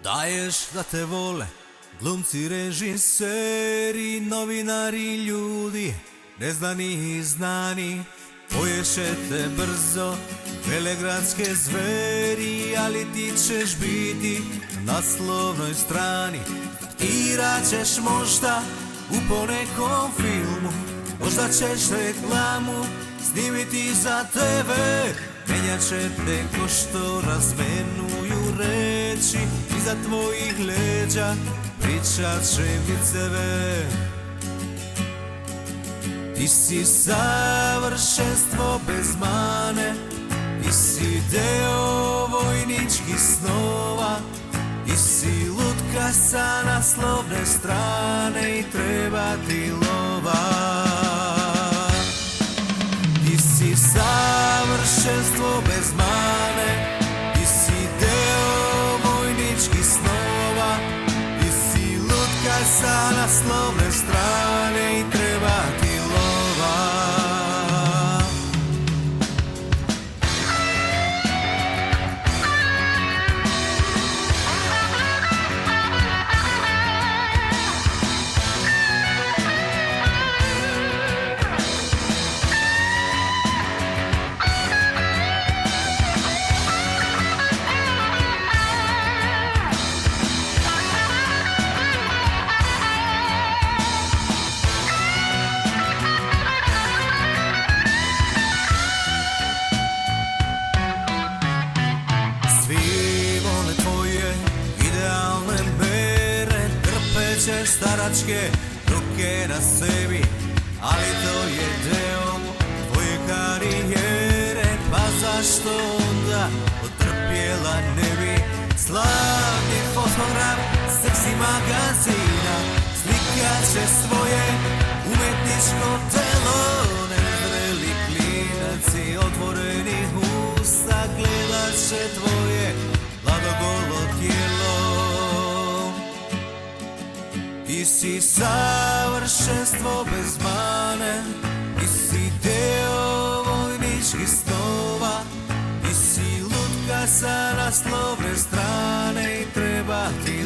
Daješ da te vole glumci, režiseri, novinari, ljudi neznani i znani. Poješe te brzo velegradske zveri, ali ti ćeš biti na naslovnoj strani. Irat ćeš možda u ponekom filmu, možda ćeš reklamu snimiti za tebe. Menjat će te ko što razmenuju reči, iza tvojih leđa pričat će viceve. Ti si savršenstvo bez mane, ti si deo vojničkih snova, ti si lutka sa naslovne strane i treba ti lova. Ti si savršenstvo bez mane, ti si deo vojničkih snova, ti si lutka sa naslovne strane i treba ti lova. Ćeš staračke ruke na sebi, ali to je deo tvoje karijere. Pa zašto onda otrpjela ne bi slavni fotograf seksi magazina? Slikat će svoje umetničko telo, nezreli klinac i otvorenih usta gledat će tvoje hladogolo tijelo. Ti si savršenstvo bez mane, ti si deo vojničkih snova, ti si lutka sa naslovne strane i treba ti